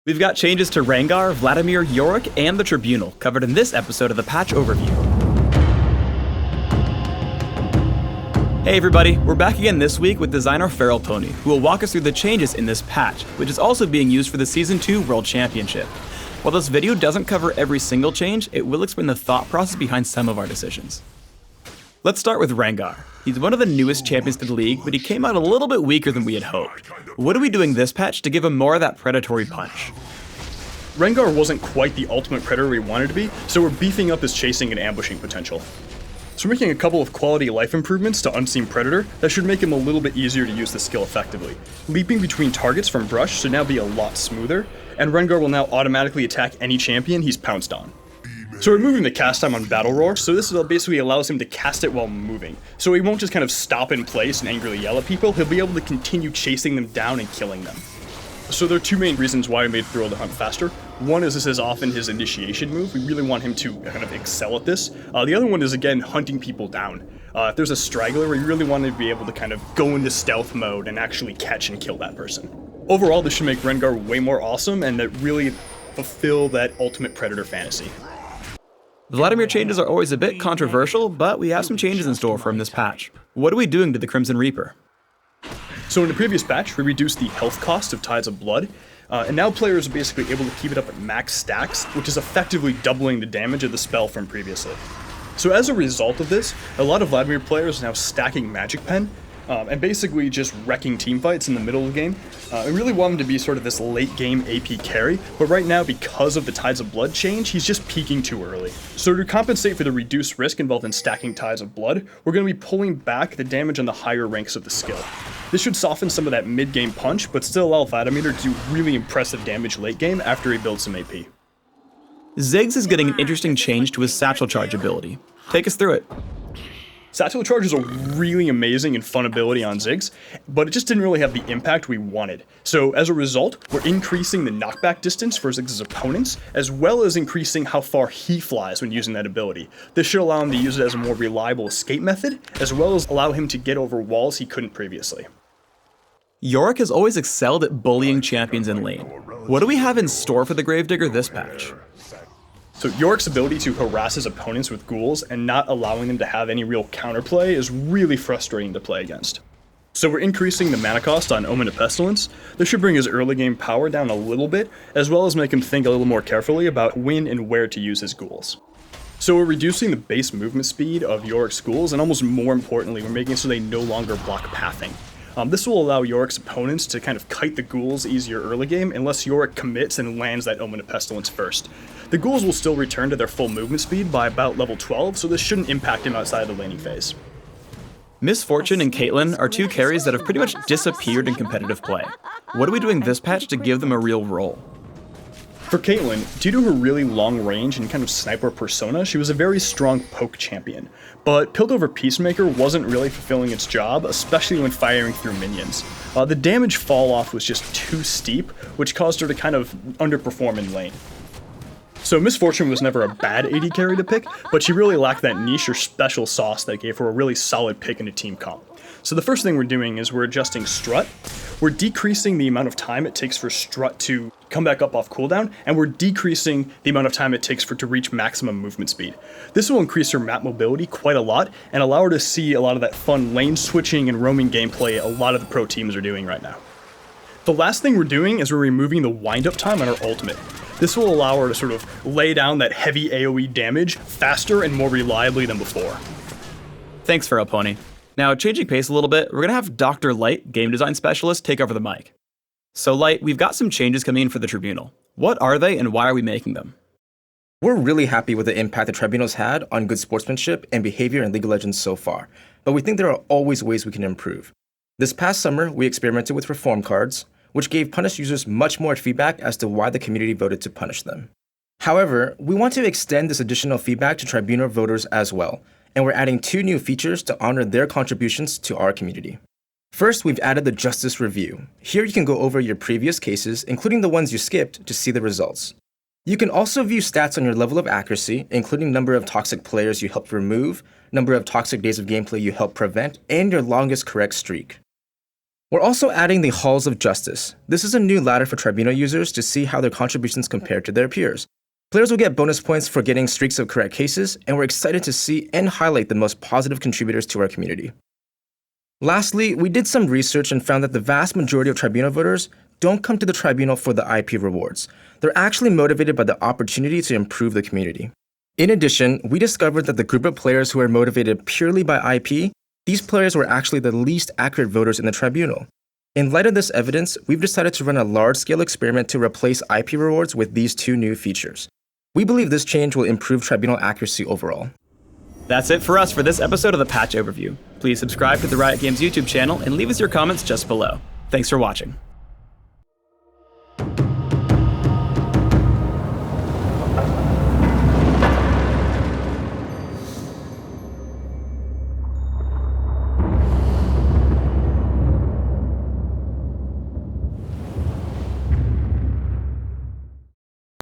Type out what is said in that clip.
We've got changes to Rengar, Vladimir, Yorick, and the Tribunal covered in this episode of the Patch Overview. Hey everybody, we're back again this week with designer Feral Pony, who will walk us through the changes in this patch, which is also being used for the Season 2 World Championship. While this video doesn't cover every single change, it will explain the thought process behind some of our decisions. Let's start with Rengar. He's one of the newest champions to the league, but he came out a little bit weaker than we had hoped. What are we doing this patch to give him more of that predatory punch? Rengar wasn't quite the ultimate predator we wanted to be, so we're beefing up his chasing and ambushing potential. So we're making a couple of quality life improvements to Unseen Predator that should make him a little bit easier to use the skill effectively. Leaping between targets from Brush should now be a lot smoother, and Rengar will now automatically attack any champion he's pounced on. So we're removing the cast time on Battle Roar, so this basically allows him to cast it while moving. So he won't just kind of stop in place and angrily yell at people, he'll be able to continue chasing them down and killing them. So there are two main reasons why I made Thrill the Hunt faster. One is this is often his initiation move, we really want him to kind of excel at this. The other one is again hunting people down. If there's a straggler, we really want to be able to kind of go into stealth mode and actually catch and kill that person. Overall, this should make Rengar way more awesome and that really fulfill that ultimate predator fantasy. The Vladimir changes are always a bit controversial, but we have some changes in store for him this patch. What are we doing to the Crimson Reaper? So in the previous patch, we reduced the health cost of Tides of Blood, and now players are basically able to keep it up at max stacks, which is effectively doubling the damage of the spell from previously. So as a result of this, a lot of Vladimir players are now stacking Magic Pen, and basically just wrecking teamfights in the middle of the game. I really want him to be sort of this late game AP carry, but right now because of the Tides of Blood change, he's just peaking too early. So to compensate for the reduced risk involved in stacking Tides of Blood, we're going to be pulling back the damage on the higher ranks of the skill. This should soften some of that mid-game punch, but still allow Vladimir to do really impressive damage late game after he builds some AP. Ziggs is getting an interesting change to his Satchel Charge ability. Take us through it. Satchel Charge is a really amazing and fun ability on Ziggs, but it just didn't really have the impact we wanted. So as a result, we're increasing the knockback distance for Ziggs' opponents, as well as increasing how far he flies when using that ability. This should allow him to use it as a more reliable escape method, as well as allow him to get over walls he couldn't previously. Yorick has always excelled at bullying champions in lane. What do we have in store for the Gravedigger this patch? So Yorick's ability to harass his opponents with ghouls and not allowing them to have any real counterplay is really frustrating to play against. So we're increasing the mana cost on Omen of Pestilence. This should bring his early game power down a little bit, as well as make him think a little more carefully about when and where to use his ghouls. So we're reducing the base movement speed of Yorick's ghouls, and almost more importantly, we're making it so they no longer block pathing. This will allow Yorick's opponents to kind of kite the ghouls easier early game unless Yorick commits and lands that Omen of Pestilence first. The ghouls will still return to their full movement speed by about level 12, so this shouldn't impact him outside of the laning phase. Misfortune and Caitlyn are two carries that have pretty much disappeared in competitive play. What are we doing this patch to give them a real role? For Caitlyn, due to her really long range and kind of sniper persona, she was a very strong poke champion. But Piltover Peacemaker wasn't really fulfilling its job, especially when firing through minions. The damage fall off was just too steep, which caused her to kind of underperform in lane. So Misfortune was never a bad AD carry to pick, but she really lacked that niche or special sauce that gave her a really solid pick in a team comp. So the first thing we're doing is we're adjusting Strut. We're decreasing the amount of time it takes for Strut to come back up off cooldown, and we're decreasing the amount of time it takes for it to reach maximum movement speed. This will increase her map mobility quite a lot, and allow her to see a lot of that fun lane switching and roaming gameplay a lot of the pro teams are doing right now. The last thing we're doing is we're removing the wind-up time on her ultimate. This will allow her to sort of lay down that heavy AoE damage faster and more reliably than before. Thanks, Feral Pony. Now, changing pace a little bit, we're going to have Dr. Light, game design specialist, take over the mic. So Light, we've got some changes coming in for the Tribunal. What are they and why are we making them? We're really happy with the impact the Tribunal's had on good sportsmanship and behavior in League of Legends so far, but we think there are always ways we can improve. This past summer, we experimented with reform cards, which gave punished users much more feedback as to why the community voted to punish them. However, we want to extend this additional feedback to Tribunal voters as well, and we're adding 2 new features to honor their contributions to our community. First, we've added the Justice Review. Here you can go over your previous cases, including the ones you skipped, to see the results. You can also view stats on your level of accuracy, including number of toxic players you helped remove, number of toxic days of gameplay you helped prevent, and your longest correct streak. We're also adding the Halls of Justice. This is a new ladder for Tribunal users to see how their contributions compare to their peers. Players will get bonus points for getting streaks of correct cases, and we're excited to see and highlight the most positive contributors to our community. Lastly, we did some research and found that the vast majority of Tribunal voters don't come to the Tribunal for the IP rewards. They're actually motivated by the opportunity to improve the community. In addition, we discovered that the group of players who are motivated purely by IP, these players were actually the least accurate voters in the Tribunal. In light of this evidence, we've decided to run a large-scale experiment to replace IP rewards with these two new features. We believe this change will improve Tribunal accuracy overall. That's it for us for this episode of the Patch Overview. Please subscribe to the Riot Games YouTube channel and leave us your comments just below. Thanks for watching.